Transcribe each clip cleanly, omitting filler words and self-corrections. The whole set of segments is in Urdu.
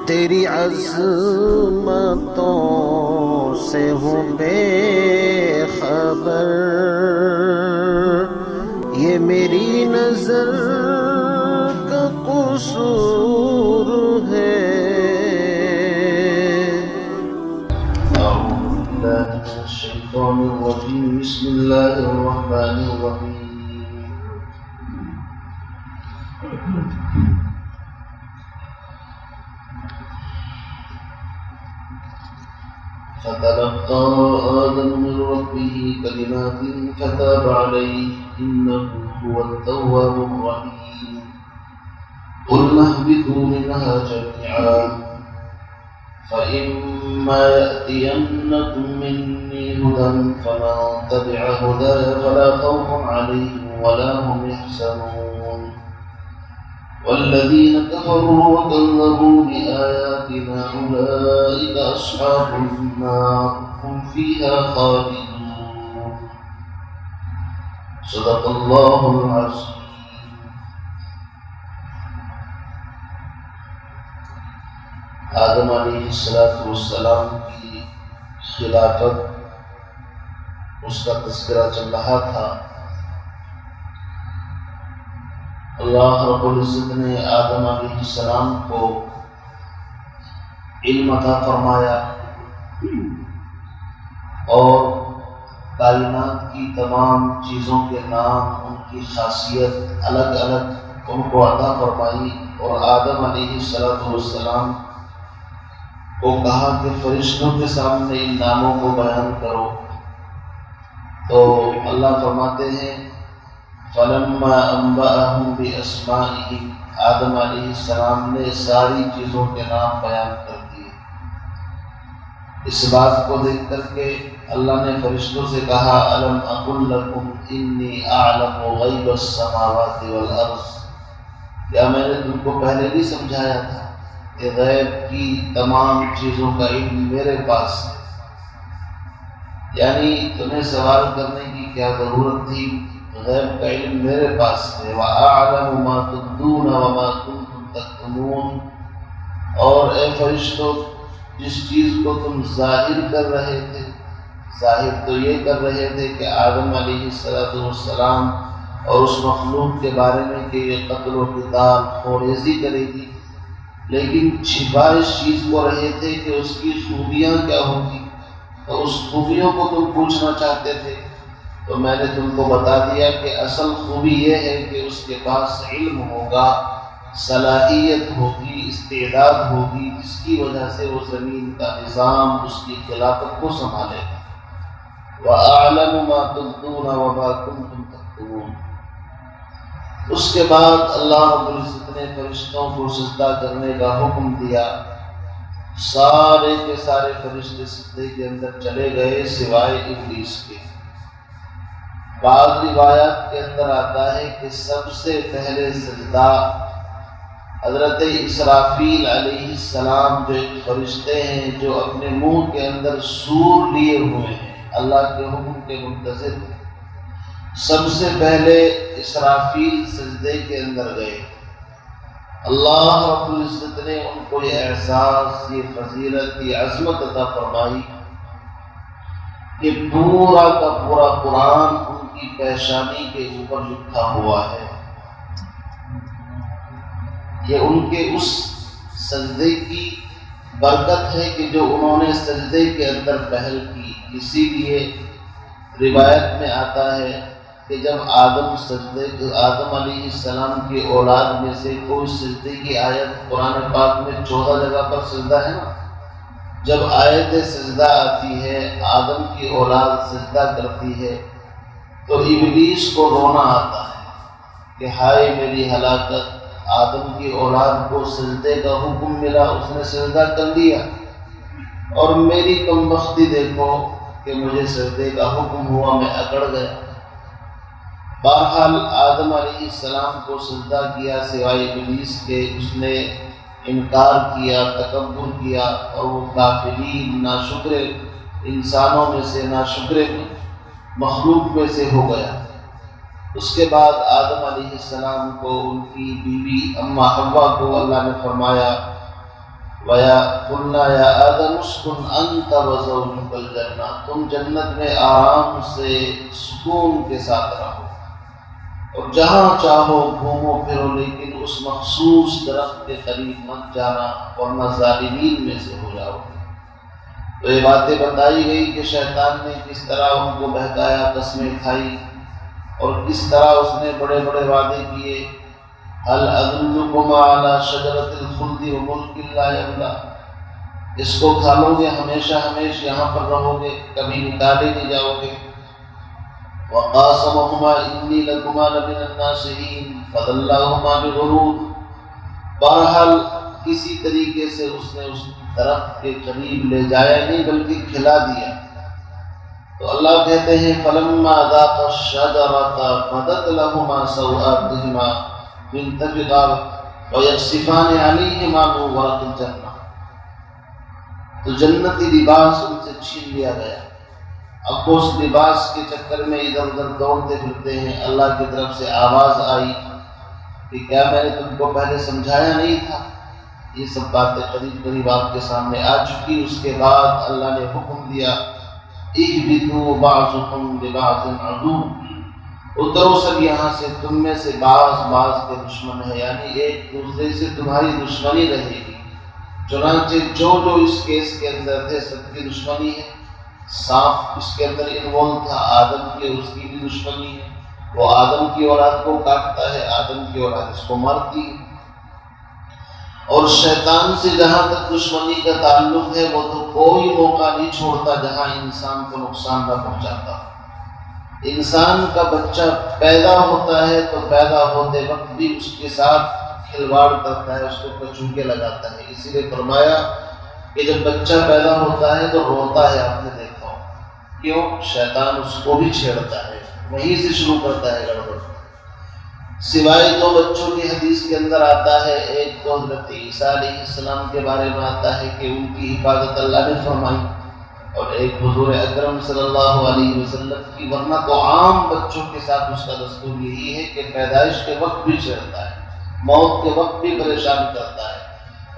تیری عظمتوں سے ہوں بے خبر، یہ میری نظر کا قصور ہے۔ اعوذ باللہ من الشیطان الرجیم، بسم اللہ الرحمن الرحیم۔ فتلقى آدم من ربه كلمات فتاب عليه إنه هو التواب الرحيم۔ قلنا اهبطوا منها جميعا فإما يأتينكم مني هدى فمن تبع هداي فلا خوف عليهم ولا هم يحزنون، والذين كفروا وكذبوا بآياتنا أولئك أصحاب النار هم فيها خالدون۔ صدق الله العظيم۔ آدم علیہ السلام کی خلافت، اس کا تذکرہ چل رہا تھا۔ اللہ رب العزت نے آدم علیہ السلام کو علم عطا فرمایا اور کائنات کی تمام چیزوں کے نام، ان کی خاصیت الگ الگ ان کو عطا فرمائی، اور آدم علیہ السلام کو کہا کہ فرشتوں کے سامنے ان ناموں کو بیان کرو۔ تو اللہ فرماتے ہیں فَلَمَّا أَنبَأَهُم بِأَسْمَائِهِمْ، آدم علیہ السلام نے ساری چیزوں کے نام بیان کر دیے۔ اس بات کو دیکھ کر کے اللہ نے فرشتوں سے کہا أَلَمْ أَقُل لَكُمْ إِنِّي أَعْلَمُ غَيْبَ السَّمَاوَاتِ وَالْأَرْضِ، کیا میں نے تم کو پہلے نہیں سمجھایا تھا کہ غیب کی تمام چیزوں کا علم میرے پاس ہے؟ یعنی تمہیں سوال کرنے کی کیا ضرورت تھی، غیب کا علم میرے پاس ہے۔ وَأَعْلَمُ مَا تُبْدُونَ وَمَا كُنتُمْ تَكْتُمُونَ، اور اے فرشتوں، جس چیز کو تم ظاہر کر رہے تھے، ظاہر تو یہ کر رہے تھے کہ آدم علیہ السلام اور اس مخلوق کے بارے میں کہ یہ قتل و قتال خوریزی کرے گی، لیکن چھپا اس چیز کو رہے تھے کہ اس کی خوبیاں کیا ہوگی، تو اس خوبیوں کو تم پوچھنا چاہتے تھے۔ تو میں نے تم کو بتا دیا کہ اصل خوبی یہ ہے کہ اس کے پاس علم ہوگا، صلاحیت ہوگی، استعداد ہوگی، جس کی وجہ سے وہ زمین کا نظام، اس کی خلافت کو سنبھالے گا۔ وَأَعْلَمُ مَا تُبْدُونَ وَمَا كُنتُمْ تَكْتُمُونَ۔ اس کے بعد اللہ رب العزت نے فرشتوں کو سجدہ کرنے کا حکم دیا۔ سارے کے سارے فرشتے سجدے کے اندر چلے گئے سوائے ابلیس کے۔ بعض روایات کے اندر آتا ہے کہ سب سے پہلے سجدہ حضرت اسرافیل علیہ السلام، جو ایک فرشتے ہیں جو اپنے منہ کے اندر سور لیے ہوئے ہیں، اللہ کے حکم کے منتظر ہیں، سب سے پہلے اسرافیل سجدے کے اندر گئے۔ اللہ رب العزت نے ان کو یہ احساس، یہ فضیلت، یہ عظمت عطا فرمائی کہ پورا کا پورا قرآن ان کی پیشانی کے اوپر لکھا ہوا ہے۔ یہ ان کے اس سجدے کی برکت ہے کہ جو انہوں نے سجدے کے اندر پہل کی۔ اسی لیے روایت میں آتا ہے کہ جب آدم علیہ السلام کی اولاد میں سے کوئی سجدے کی آیت قرآن پاک میں 14 جگہ پر سجدہ ہے نا، جب آیت سجدہ آتی ہے، آدم کی اولاد سجدہ کرتی ہے، تو ابلیس کو رونا آتا ہے کہ ہائے میری ہلاکت، آدم کی اولاد کو سجدے کا حکم ملا، اس نے سجدہ کر لیا، اور میری کمبختی دیکھو کہ مجھے سجدے کا حکم ہوا، میں اکڑ گیا۔ بہرحال آدم علیہ السلام کو سجدہ کیا سوائے ابلیس کے، اس نے انکار کیا، تکبر کیا، اور وہ کافرین، ناشکر انسانوں میں سے، ناشکر مخلوق میں سے ہو گیا۔ اس کے بعد آدم علیہ السلام کو ان کی بیوی اماں حوا کو اللہ نے فرمایا وَيَا قُلْنَا يَا آدَمُ اسْكُنْ أَنْتَ وَزَوْجُكَ الْجَنَّةَ، تم جنت میں آرام سے سکون کے ساتھ رہو اور جہاں چاہو گھومو پھرو، لیکن اس مخصوص درخت کے قریب مت جانا ورنہ ظالمین میں سے ہو جاؤ گے۔ تو یہ باتیں بتائی گئی کہ شیطان نے کس طرح ان کو بہکایا، قسمیں کھائی اور کس طرح اس نے بڑے بڑے وعدے کیے۔ هل ادلکم علی شجرۃ الخلد وملک لا یبلی، اس کو کھا لو گے ہمیشہ ہمیشہ یہاں پر رہو گے، کبھی نکالے نہیں جاؤ گے۔ وقاسمہما انی لکما لمن الناصحین فدلاہما بغرور، بہرحال کسی طریقے سے اس نے اس درخت کے قریب لے جایا نہیں بلکہ کھلا دیا۔ تو اللہ کہتے ہیں فلما ذاقا الشجرۃ بدت لہما سوآتہما ينتفقا ويخصفان عليهما من ورق الجنة، تو جنتی لباس ان سے چھین لیا گیا۔ اب وہ اس لباس کے چکر میں ادھر ادھر دوڑتے پھرتے ہیں۔ اللہ کی طرف سے آواز آئی کہ کیا میں نے تم کو پہلے سمجھایا نہیں تھا؟ یہ سب باتیں قریب قریب آپ کے سامنے آ چکی۔ اس کے بعد اللہ نے حکم دیا اہبطوا بعضکم لبعض عدو، اترو سب یہاں سے، تم میں سے بعض کے دشمن ہے، یعنی ایک دوسرے سے تمہاری دشمنی رہے گی۔ چنانچہ جو اس کیس کے اندر تھے سب کی دشمنی ہے۔ سانپ اس کے اندر انوالو تھا، آدم کی اس کی بھی دشمنی ہے، وہ آدم کی اولاد کو کاٹتا ہے، آدم کی اولاد اس کو مارتی ہے۔ اور شیطان سے جہاں تک دشمنی کا تعلق ہے وہ تو کوئی موقع نہیں چھوڑتا جہاں انسان کو نقصان نہ پہنچاتا۔ انسان کا بچہ پیدا ہوتا ہے تو پیدا ہوتے وقت بھی اس کے ساتھ کھلواڑ کرتا ہے، اس کو کچوکے لگاتا ہے۔ اسی لیے فرمایا کہ جب بچہ پیدا ہوتا ہے تو روتا ہے، آپ نے دیکھا ہو، کیوں؟ شیطان اس کو بھی چھیڑتا ہے، وہیں سے شروع کرتا ہے گڑبڑ۔ سوائے دو بچوں کی حدیث کے اندر آتا ہے، ایک تو حضرت عیسیٰ علیہ السلام کے بارے میں آتا ہے کہ ان کی حفاظت اللہ نے فرمائی، اور ایک حضور اکرم صلی اللہ علیہ وسلم کی، ورنہ تو عام بچوں کے ساتھ اس کا دستور یہی ہے کہ پیدائش کے وقت بھی چھیڑتا ہے، موت کے وقت بھی پریشان کرتا ہے،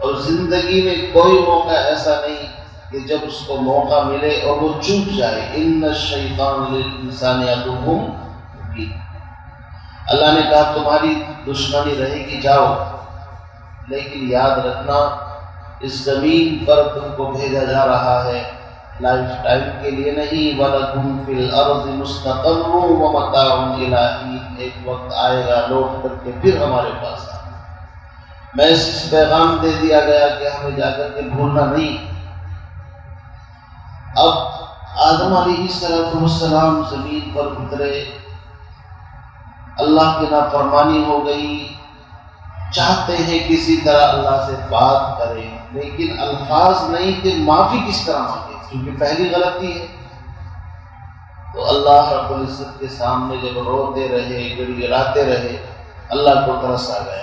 اور زندگی میں کوئی موقع ایسا نہیں کہ جب اس کو موقع ملے اور وہ چوک جائے۔ ان الشیطان للانسان عدو مبین، اللہ نے کہا تمہاری دشمنی رہے گی، جاؤ، لیکن یاد رکھنا اس زمین پر تم کو بھیجا جا رہا ہے لائف ٹائم کے لیے نہیں، وَلَكُمْ فِي الْأَرْضِ مُسْتَقَرٌّ وَمَتَاعٌ إِلَىٰ حِینٍ، ایک وقت آئے گا لوٹ کر کے پھر ہمارے پاس آئے۔ میں اس پیغام دے دیا گیا کہ ہمیں جا کر کے بھولنا نہیں۔ اب آدم علیہ السلام زمین پر اترے، اللہ کی نافرمانی ہو گئی، چاہتے ہیں کسی طرح اللہ سے بات کریں، لیکن الفاظ نہیں کہ معافی کس طرح مانگے، کیونکہ پہلی غلطی ہے۔ تو اللہ رب العزت کے سامنے جب روتے رہے، گڑگڑاتے رہے، اللہ کو ترس آ گیا۔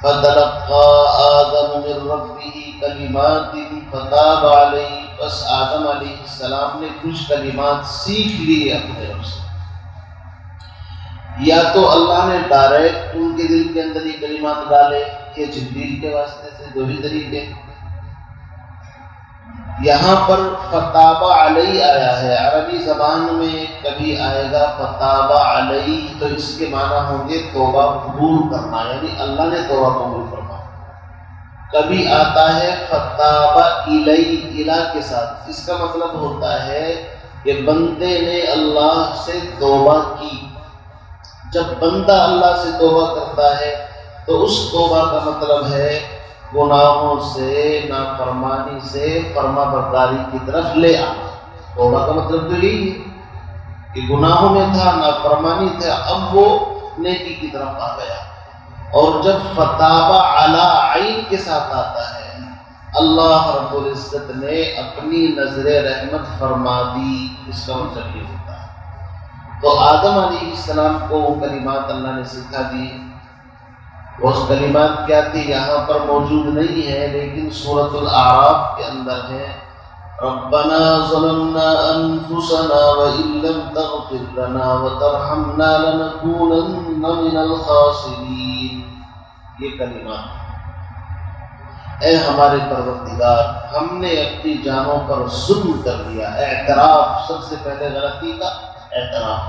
فَتَلَقَّىٰ آدَمُ مِن رَّبِّهِ كَلِمَاتٍ فَتَابَ عَلَيْهِ، بس آدم علیہ السلام نے کچھ کلمات سیکھ لیے اپنے رب سے۔ یا تو اللہ نے ڈائریکٹ ان کے دل کے اندر یہ کلمات ڈالے کہ جبریل کے واسطے سے، دو ہی طریقے۔ یہاں پر فتاب علیہ آیا ہے، عربی زبان میں کبھی آئے گا فتاب علیہ تو اس کے معنی ہوں گے توبہ قبول کرنا، یعنی اللہ نے توبہ قبول کرنا۔ کبھی آتا ہے فتاب الیہ، الہ کے ساتھ، اس کا مطلب ہوتا ہے کہ بندے نے اللہ سے توبہ کی۔ جب بندہ اللہ سے توبہ کرتا ہے تو اس توبہ کا مطلب ہے گناہوں سے، نافرمانی سے فرما برداری کی طرف لے آنا۔ توبہ کا مطلب تو یہی ہے کہ گناہوں میں تھا، نافرمانی تھا، اب وہ نیکی کی طرف آ گیا۔ اور جب فتابہ علی عین کے ساتھ آتا ہے، اللہ رب العزت نے اپنی نظر رحمت فرما دی، اس کا مطلب یہ ہوتا ہے۔ تو آدم علیہ السلام کو وہ کلمات اللہ نے سکھا دی۔ وہ کلمات کیا تھی یہاں پر موجود نہیں ہے، لیکن سورۃ الاعراف کے اندر ہے، ربنا ظلمنا انفسنا وان لم تغفر لنا وترحمنا لنكونن من الخاسرین، یہ کلمات۔ اے ہمارے پروردگار، ہم نے اپنی جانوں پر ظلم کر لیا۔ اعتراف، سب سے پہلے غلطی کا اعتراف،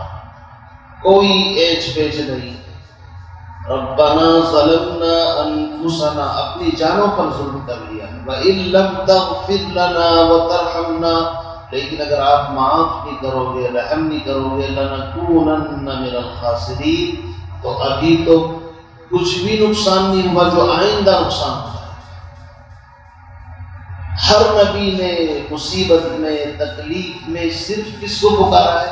کوئی ایچ پیچ نہیں۔ ربنا ظلمنا انفسنا، اپنی جانوں پر ظلم کر لیا۔ وَإِن لَّمْ تَغْفِرْ لَنَا وَتَرْحَمْنَا، لیکن اگر آپ معاف نہیں کرو گے، رحم نہیں کرو گے، لَنَكُونَنَّ مِنَ الْخَاسِرِينَ، تو ابھی تو کچھ بھی نقصان نہیں ہوا جو آئندہ نقصان ہوا۔ ہر نبی نے مصیبت میں، تکلیف میں صرف کس کو پکارا ہے؟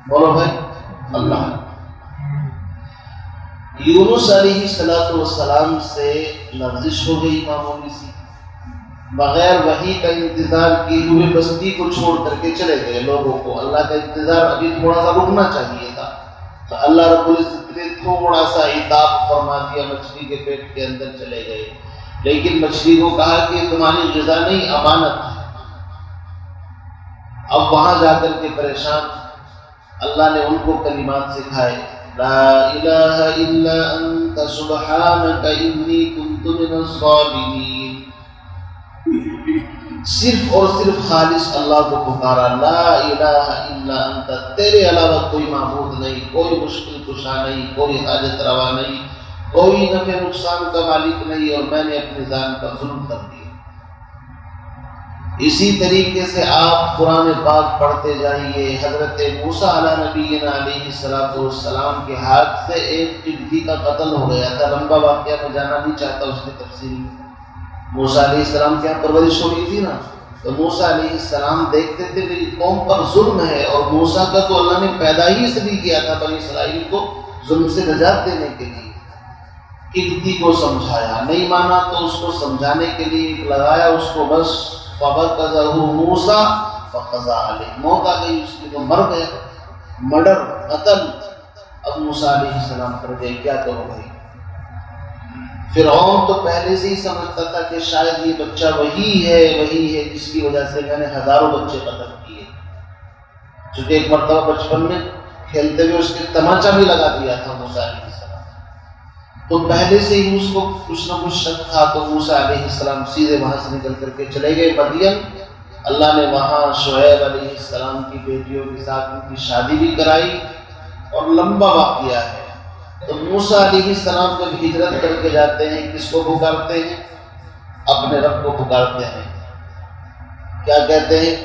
بولو بھائی، اللہ۔ یونس علیہ السلام سے لغزش ہو گئی معمولی سی، بغیر وحی کا انتظار کیے ہوئے بستی کو چھوڑ کر کے چلے گئے لوگوں کو۔ اللہ کا انتظار ابھی تھوڑا سا رکنا چاہیے تھا، تو اللہ رب العزت نے تھوڑا سا عتاب فرما دیا، مچھلی کے پیٹ کے اندر چلے گئے۔ لیکن مچھلی کو کہا کہ تمہاری غذا نہیں، امانت ہے۔ اب وہاں جا کر کے پریشان، اللہ نے ان کو کلمات سکھائے، لا الہ الا انت سبحانک انی کنت من الظالمین۔ صرف اور صرف خالص اللہ کو پکارا، لا الہ الا انت، تیرے علاوہ کوئی معبود نہیں، کوئی مشکل کشا نہیں، کوئی حاجت روا نہیں، کوئی نفع نقصان کا مالک نہیں، اور میں نے اپنی جان پر ظلم کر دیا۔ اسی طریقے سے آپ قرآن پاک پڑھتے جائیے، حضرت موسیٰ علیہ نبینا علیہ السلام کے ہاتھ سے ایک ٹڈی کا قتل ہو گیا تھا۔ لمبا واقعہ میں جانا نہیں چاہتا اس کی تفصیل میں۔ موسیٰ علیہ السلام کی یہاں پرورش ہوئی تھی نا، تو موسیٰ علیہ السلام دیکھتے تھے میری قوم پر ظلم ہے، اور موسیٰ کا تو اللہ نے پیدا ہی اس لیے کیا تھا بنی اسرائیل کو ظلم سے نجات دینے کے لیے۔ کلتی کو سمجھایا، نہیں مانا تو اس کو سمجھانے کے لیے لگایا اس کو، بس فَبَكَّزَهُ مُوسَىٰ فَقَضَىٰ عَلَيْهِ، موت آ گئی اس کی تو مر گیا، مرڈر، قتل۔ اب موسیٰ علیہ السلام کر گئے، کیا کرو بھائی؟ فرعون تو پہلے سے ہی سمجھتا تھا کہ شاید یہ بچہ وہی ہے جس کی وجہ سے میں نے ہزاروں بچے قتل کیے، چونکہ ایک مرتبہ بچپن میں کھیلتے ہوئے اس کے تماچا بھی لگا دیا تھا موسیٰ علیہ السلام، تو پہلے سے ہی اس کو کچھ نہ کچھ شک تھا۔ تو موسیٰ علیہ السلام سیدھے وہاں سے نکل کر کے چلے گئے مدین۔ اللہ نے وہاں شعیب علیہ السلام کی بیٹیوں کے ساتھ ان کی شادی بھی کرائی، اور لمبا واقعہ ہے۔ تو موسیٰ علیہ السلام جب ہجرت کر کے جاتے ہیں، کس کو پکارتے ہیں؟ اپنے رب کو پکارتے ہیں۔ کیا کہتے ہیں؟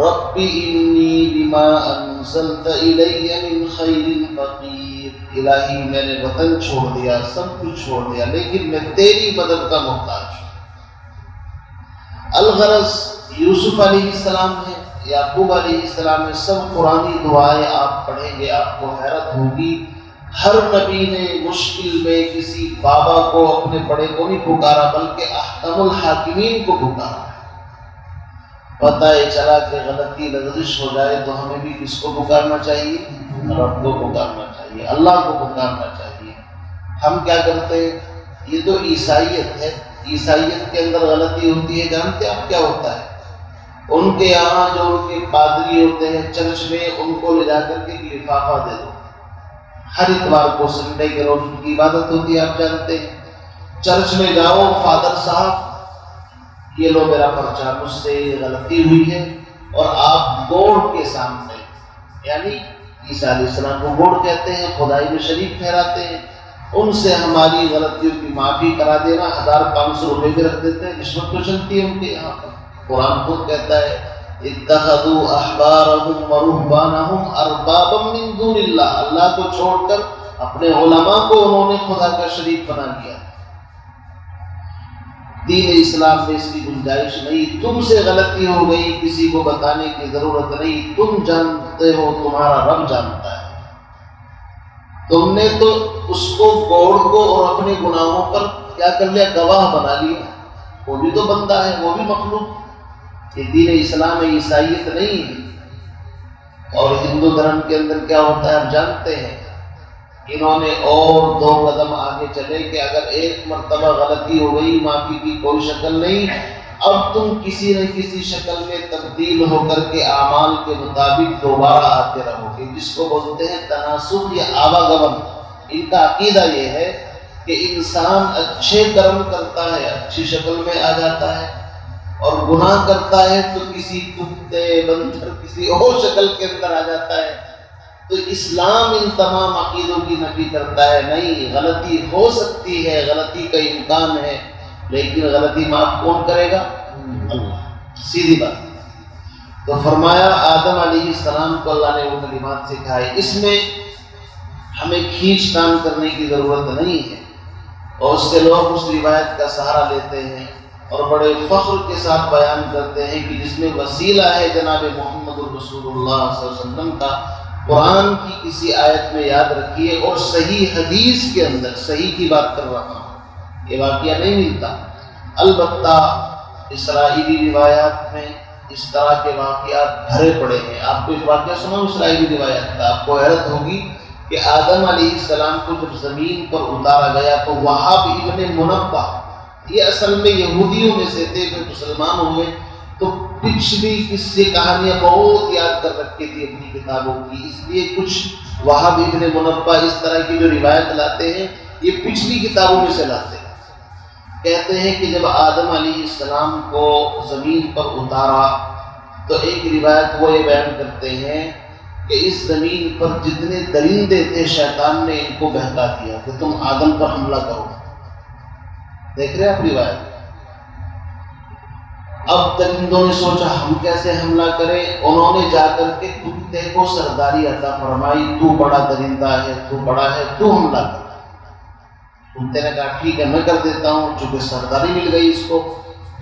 رب انی بما انزلت الی من خیر فقیر، الہی میں نے وطن چھوڑ دیا، سب کچھ چھوڑ دیا، لیکن میں تیری مدد کا محتاج ہوں۔ الغرض یوسف علیہ السلام ہے، یعقوب علیہ السلام ہے، سب قرآنی دعائیں آپ پڑھیں گے، آپ کو حیرت ہوگی۔ ہر نبی نے مشکل میں کسی بابا کو، اپنے بڑے کو نہیں پکارا، بلکہ احکم الحاکمین کو پکارا۔ پتہ چلا کہ غلطی لغزش ہو جائے تو ہمیں بھی کس کو پکارنا چاہیے؟ رب کو پکارنا چاہیے، اللہ کو پکارنا چاہیے۔ ہم کیا کرتے ہیں؟ یہ تو عیسائیت ہے، عیسائیت کے اندر غلطی ہوتی ہے، جانتے آپ کیا ہوتا ہے؟ ان کے یہاں جو ان کے پادری ہوتے ہیں چرچ میں، ان کو لے جا کر کے لفافہ دے دو۔ ہر اتوار کو سنڈے کے روز ان کی عبادت ہوتی ہے، آپ جانتے ہیں۔ چرچ میں جاؤ، فادر صاحب یہ لو میرا پرچہ، مجھ سے غلطی ہوئی ہے، اور آپ گوڑ کے سامنے، یعنی عیسیٰ علیہ السلام کو گوڑ کہتے ہیں، خدائی میں شریک ٹھہراتے ہیں، ان سے ہماری غلطیوں کی معافی کرا دینا، 1500 روپے بھی رکھ دیتے ہیں۔ رشوت تو چلتی ہے ان کے یہاں پر۔ قرآن خود کہتا ہے اتخذوا احبارهم ورهبانهم اربابا من دون اللہ، اللہ کو چھوڑ کر اپنے علماء کو انہوں نے خدا کا شریک بنا لیا۔ دین اسلام میں اس کی گنجائش نہیں۔ تم سے غلطی ہو گئی، کسی کو بتانے کی ضرورت نہیں، تم جانتے ہو، تمہارا رب جانتا ہے۔ تم نے تو اس کو گوڑ کو اور اپنے گناہوں پر کیا کر لیا؟ گواہ بنا لیا۔ وہ بھی تو بندہ ہے، وہ بھی مخلوق۔ یہ دین اسلام عیسائیت نہیں ہے۔ اور ہندو دھرم کے اندر کیا ہوتا ہے آپ جانتے ہیں؟ انہوں نے اور 2 قدم آگے چلے کہ اگر ایک مرتبہ غلطی ہو گئی، معافی کی کوئی شکل نہیں، اب تم کسی نہ کسی شکل میں تبدیل ہو کر کے اعمال کے مطابق دوبارہ آتے رہو گے، جس کو بولتے ہیں تناسخ یا آواگمن۔ ان کا عقیدہ یہ ہے کہ انسان اچھے کرم کرتا ہے اچھی شکل میں آ جاتا ہے، اور گناہ کرتا ہے تو کسی کتے بندر کسی اور شکل کے اندر آ جاتا ہے۔ تو اسلام ان تمام عقیدوں کی نفی کرتا ہے، نہیں، غلطی ہو سکتی ہے، غلطی کا امکان ہے، لیکن غلطی معاف کون کرے گا؟ اللہ، سیدھی بات۔ تو فرمایا آدم علیہ السلام کو اللہ نے وہ کلمات سکھائے۔ اس میں ہمیں کھینچ تان کرنے کی ضرورت نہیں ہے، اور اس سے لوگ اس روایت کا سہارا لیتے ہیں اور بڑے فخر کے ساتھ بیان کرتے ہیں کہ جس میں وسیلہ ہے جناب محمد الرسول اللہ صلی اللہ علیہ وسلم کا، قرآن کی کسی آیت میں یاد رکھیے، اور صحیح حدیث کے اندر، صحیح کی بات کر رہا ہوں، یہ واقعہ نہیں ملتا۔ البتہ اسرائیلی روایات میں اس طرح کے واقعات بھرے پڑے ہیں۔ آپ کو ایک واقعہ سنا اسرائیلی روایت کا، آپ کو حیرت ہوگی کہ آدم علیہ السلام کو جب زمین پر اتارا گیا تو وہاب ابن منبہ، یہ اصل میں یہودیوں میں سے تھے، جو مسلمان ہوئے تو پچھلی قصے کہانیاں بہت یاد کر رکھے تھی اپنی کتابوں کی، اس لیے کچھ وہاب ابن منبہ اس طرح کی جو روایت لاتے ہیں یہ پچھلی کتابوں میں سے لاتے ہیں۔ کہتے ہیں کہ جب آدم علیہ السلام کو زمین پر اتارا تو ایک روایت وہ یہ بیان کرتے ہیں کہ اس زمین پر جتنے درندے تھے شیطان نے ان کو بہکا دیا کہ تم آدم پر حملہ کرو۔ دیکھ رہے آپ روایت؟ اب درندوں نے سوچا ہم کیسے حملہ کریں، انہوں نے جا کر کے کتے کو سرداری عطا فرمائی، تو بڑا درندہ ہے، تو بڑا ہے، تو حملہ کر۔ کتے نے کہا ٹھیک ہے میں کر دیتا ہوں، چونکہ سرداری مل گئی اس کو۔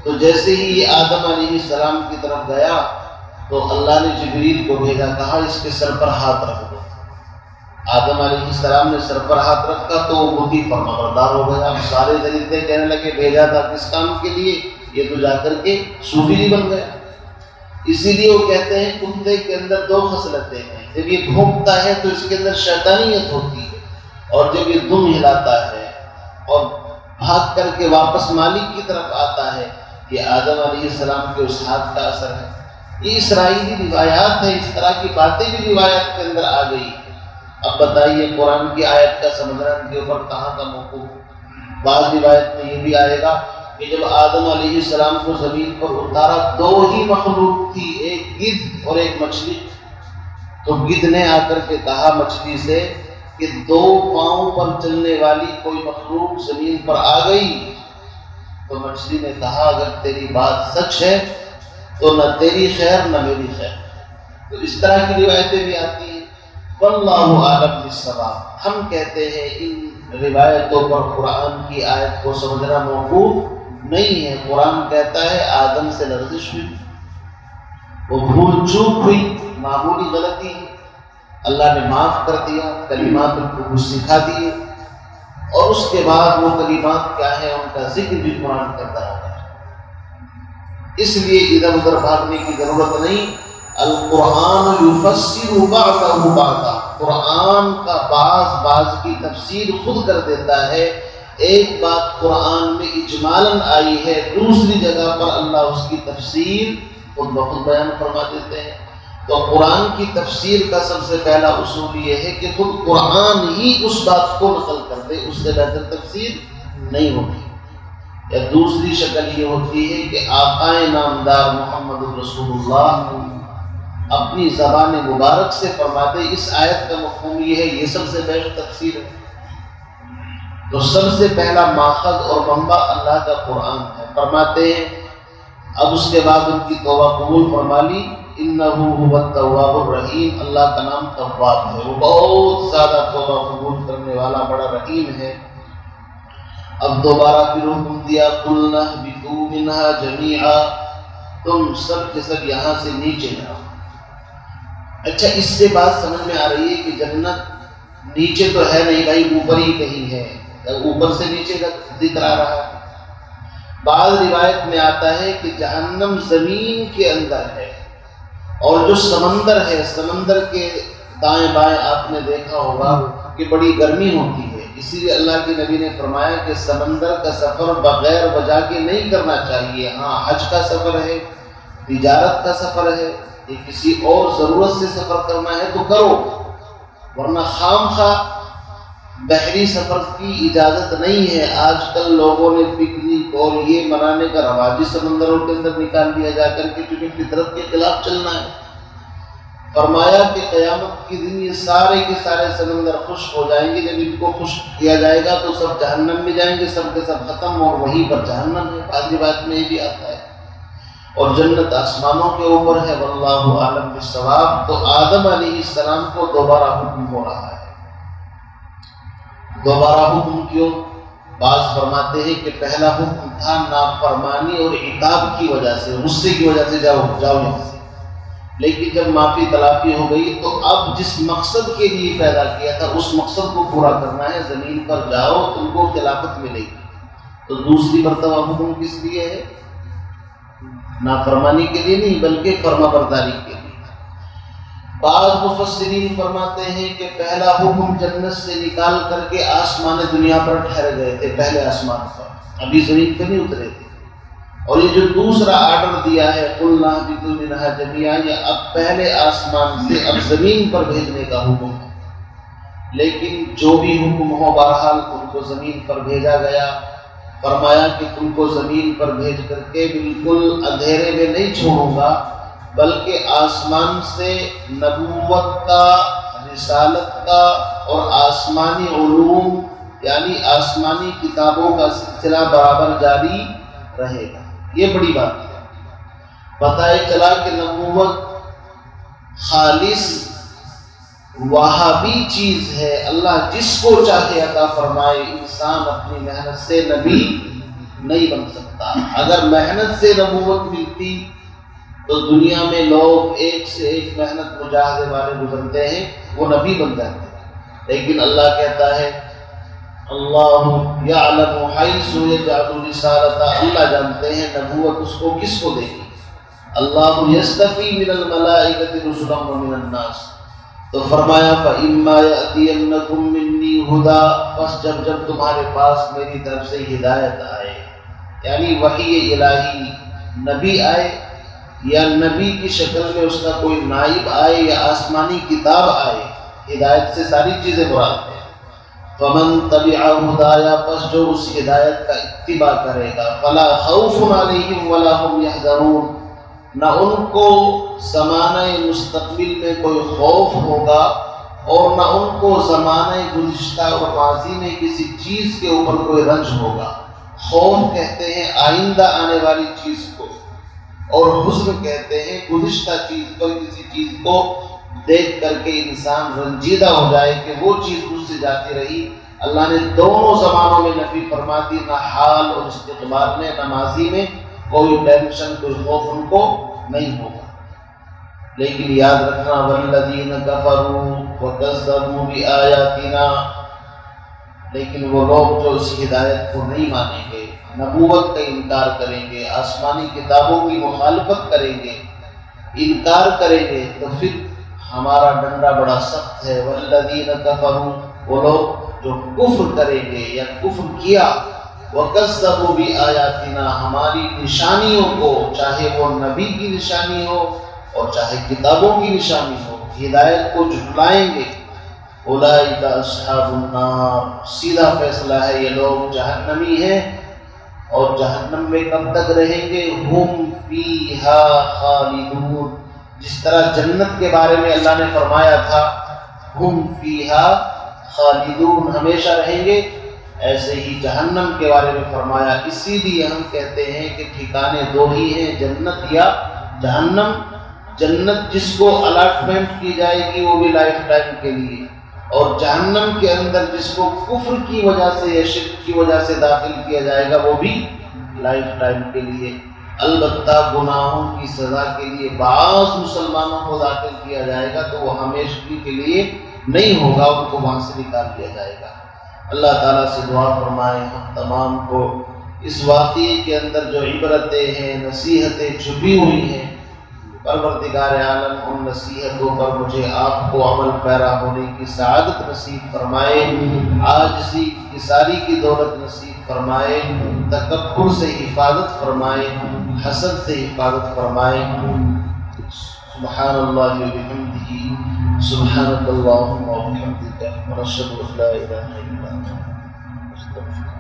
تو جیسے ہی یہ آدم علیہ السلام کی طرف گیا تو اللہ نے جبریل کو بھیجا، کہا اس کے سر پر ہاتھ رکھ دو۔ آدم علیہ السلام نے سر پر ہاتھ رکھا تو وہ بہت ہی فرمانبردار ہو گیا۔ اب سارے درندے کہنے لگے بھیجا تھا کس کام کے لیے، یہ تو جا کر کے صوفی جی بن گیا۔ اسی لیے وہ کہتے ہیں کتے کے اندر دو خصلتیں ہیں، جب یہ بھونکتا ہے تو اس کے اندر شیطانیت ہوتی ہے، اور جب یہ دم ہلاتا ہے اور بھاگ کر کے واپس مالک کی طرف آتا ہے، یہ آدم علیہ السلام کے اس ہاتھ کا اثر ہے۔ یہ اسرائیلی روایات ہے، اس طرح کی باتیں بھی روایات کے اندر آ گئی۔ اب بتائیے قرآن کی آیت کا سمجھنا ان کے اوپر کہاں کا موقوف ہے؟ بعض روایت میں یہ بھی آئے گا کہ جب آدم علیہ السلام کو زمین پر اتارا دو ہی مخلوق تھی، ایک گدھ اور ایک مچھلی۔ تو گدھ نے آ کر کے کہا مچھلی سے کہ دو پاؤں پر چلنے والی کوئی مخلوق زمین پر آ گئی۔ تو مچھلی نے کہا اگر تیری بات سچ ہے تو نہ تیری خیر نہ میری خیر۔ تو اس طرح کی روایتیں بھی آتی ہیں۔ واللہ اعلم بالصواب۔ ہم کہتے ہیں ان روایتوں پر قرآن کی آیت کو سمجھنا موقوف نہیں ہے۔ قرآن کہتا ہے آدم سے لرزش ہوئی، وہ بھول چوک ہوئی، معمولی غلطی، اللہ نے معاف کر دیا، کلمات کو سکھا دیے، اور اس کے بعد وہ کلمات کیا ہیں ان کا ذکر بھی قرآن کرتا رہا۔ اس لیے ادھر ادھر بھاگنے کی ضرورت نہیں۔ القرآن یفسر بعضہ بعضا، قرآن کا بعض کی تفسیر خود کر دیتا ہے۔ ایک بات قرآن میں اجمالاً آئی ہے، دوسری جگہ پر اللہ اس کی تفسیر خود بخود بیان فرما دیتے ہیں۔ تو قرآن کی تفسیر کا سب سے پہلا اصول یہ ہے کہ خود قرآن ہی اس بات کو نقل کر دے، اس سے بہتر تفسیر نہیں ہوتی۔ یا دوسری شکل یہ ہوتی ہے کہ آقا نامدار محمد رسول اللہ اپنی زبان مبارک سے فرماتے اس آیت کا مفہوم یہ ہے، یہ سب سے بیسٹ تفسیر ہے۔ تو سب سے پہلا ماخذ اور منبع اللہ کا قرآن ہے۔ فرماتے ہیں اب اس کے بعد ان کی توبہ قبول فرما لی، انہ هو التواب الرحیم، اللہ کا نام تواب ہے، وہ بہت زیادہ توبہ قبول کرنے والا بڑا رحیم ہے۔ اب دوبارہ پھر حکم دیا قلنا اهبطوا منها جميعا، تم سب کے سب یہاں سے نیچے جاؤ۔ اچھا اس سے بات سمجھ میں آ رہی ہے کہ جنت نیچے تو ہے نہیں بھائی، اوپر ہی کہیں ہے، اوپر سے نیچے کا ذکر آ رہا ہے۔ بعض روایت میں آتا ہے کہ جہنم زمین کے اندر ہے، اور جو سمندر ہے، سمندر کے دائیں بائیں آپ نے دیکھا ہوگا کہ بڑی گرمی ہوتی ہے، اسی لیے اللہ کے نبی نے فرمایا کہ سمندر کا سفر بغیر وجہ کے نہیں کرنا چاہیے۔ ہاں حج کا سفر ہے، تجارت کا سفر ہے، یا کسی اور ضرورت سے سفر کرنا ہے تو کرو، ورنہ خام خواہ بحری سفر کی اجازت نہیں ہے۔ آج کل لوگوں نے پکنک اور یہ منانے کا رواج سمندروں کے اندر نکال دیا جا کر کے، کیونکہ فطرت کے خلاف چلنا ہے۔ فرمایا کہ قیامت کے دن یہ سارے کے سارے سمندر خشک ہو جائیں گے۔ جب ان کو خشک کیا جائے گا تو سب جہنم میں جائیں گے، سب کے سب ختم، اور وہیں پر جہنم ہے۔ بعض روایت میں یہ بھی آتا ہے، اور جنت آسمانوں کے اوپر ہے۔ واللہ عالم بالصواب۔ تو آدم علیہ السلام کو دوبارہ حکم ہو رہا ہے۔ دوبارہ حکم کیوں؟ بعض فرماتے ہیں کہ پہلا حکم تھا نافرمانی اور عتاب کی وجہ سے، غصے کی وجہ سے جاؤ یہاں سے، لیکن جب معافی تلافی ہو گئی تو اب جس مقصد کے لیے پیدا کیا تھا اس مقصد کو پورا کرنا ہے۔ زمین پر جاؤ، تم کو خلافت ملے گی۔ تو دوسری مرتبہ حکم کس لیے ہے؟ نافرمانی کے لیے نہیں، بلکہ فرما برداری کے لیے۔ بعض مفسرین فرماتے ہیں کہ پہلا حکم جنت سے نکال کر کے آسمان دنیا پر ٹھہر گئے تھے، پہلے آسمان پر، ابھی زمین پہ نہیں اترے تھے۔ اور یہ جو دوسرا آرڈر دیا ہے قُلْنَا اهْبِطُوا مِنْهَا جَمِيعًا، یہ اب پہلے آسمان سے اب زمین پر بھیجنے کا حکم ہے۔ لیکن جو بھی حکم ہو، بہرحال ان کو زمین پر بھیجا گیا۔ فرمایا کہ تم کو زمین پر بھیج کر کے بالکل اندھیرے میں نہیں چھوڑوں گا، بلکہ آسمان سے نبوت کا، رسالت کا اور آسمانی علوم یعنی آسمانی کتابوں کا سلسلہ برابر جاری رہے گا۔ یہ بڑی بات ہے۔ پتہ چلا کہ نبوت خالص وہابی چیز ہے، اللہ جس کو چاہے عطا فرمائے۔ انسان اپنی محنت سے نبی نہیں بن سکتا۔ اگر محنت سے نبوت ملتی تو دنیا میں لوگ ایک سے ایک محنت مجاہدے والے گزرتے ہیں، وہ نبی بن جاتے ہیں۔ لیکن اللہ کہتا ہے اللہ یعلم حیث یجعل رسالتہ، اللہ جانتے ہیں نبوت اس کو کس کو دے گی۔ اللہ یصطفی من الملائکۃ رسلا ومن الناس۔ تو فرمایا فَإِمَّا يَأْتِيَنَّكُم مِّنِّي هُدًى، بس جب تمہارے پاس میری طرف سے ہدایت آئے، یعنی وحی الہی، نبی آئے یا نبی کی شکل میں اس کا کوئی نائب آئے یا آسمانی کتاب آئے، ہدایت سے ساری چیزیں مراد ہیں۔ فَمَن تَبِعَ هُدَايَ، پس جو اس ہدایت کا اتباع کرے گا، فَلَا خَوْفٌ عَلَيْهِمْ وَلَا هُمْ يَحْزَنُونَ، نہ ان کو زمانہ مستقبل میں کوئی خوف ہوگا اور نہ ان کو زمانہ گزشتہ اور ماضی میں کسی چیز کے اوپر کوئی رنج ہوگا۔ خوف کہتے ہیں آئندہ آنے والی چیز کو، اور حزن کہتے ہیں گزشتہ چیز کو، کسی چیز کو دیکھ کر کے انسان رنجیدہ ہو جائے کہ وہ چیز مجھ سے جاتی رہی۔ اللہ نے دونوں زمانوں میں نفی فرما دی، نہ حال اور استقبال میں، نہ ماضی میں کوئی ٹینشن، کوئی خوف ان کو نہیں ہوگا۔ لیکن یاد رکھنا والذین کفروا وکذبوا بآیاتنا، لیکن وہ لوگ جو اس ہدایت کو نہیں مانیں گے، نبوت کا انکار کریں گے، آسمانی کتابوں کی مخالفت کریں گے، انکار کریں گے، تو پھر ہمارا ڈنڈا بڑا سخت ہے۔ والذین کفروا، وہ لوگ جو کفر کریں گے یا کفر کیا، وَكَذَّبُوا بِآيَاتِنَا، ہماری نشانیوں کو، چاہے وہ نبی کی نشانی ہو اور چاہے کتابوں کی نشانی ہو، ہدایت کو جھٹلائیں گے۔ اولئک اصحاب النار، سیدھا فیصلہ ہے یہ لوگ جہنمی ہیں، اور جہنم میں کب تک رہیں گے؟ ہم فیہا خالدون، جس طرح جنت کے بارے میں اللہ نے فرمایا تھا ہم فیہا خالدون، ہمیشہ رہیں گے، ایسے ہی جہنم کے بارے میں فرمایا۔ اسی لیے ہم کہتے ہیں کہ ٹھکانے دو ہی ہیں، جنت یا جہنم۔ جنت جس کو الاٹمنٹ کی جائے گی وہ بھی لائف ٹائم کے لیے، اور جہنم کے اندر جس کو کفر کی وجہ سے یا شرک کی وجہ سے داخل کیا جائے گا وہ بھی لائف ٹائم کے لیے۔ البتہ گناہوں کی سزا کے لیے بعض مسلمانوں کو داخل کیا جائے گا تو وہ ہمیشگی کے لیے نہیں ہوگا، ان کو وہاں سے نکال دیا جائے گا۔ اللہ تعالیٰ سے دعا فرمائے ہم تمام کو اس واقعے کے اندر جو عبرتیں ہیں، نصیحتیں چھپی ہوئی ہیں، پروردگار عالم ان نصیحتوں پر مجھے آپ کو عمل پیرا ہونے کی سعادت نصیب فرمائے، عاجزی انکساری کی دولت نصیب فرمائے، تکبر سے حفاظت فرمائے، حسد سے حفاظت فرمائے۔ سبحان اللہ و بحمدہ، سبحانک اللہم و بحمدک، ونشهد أن لا إله إلا أنت نستغفرك.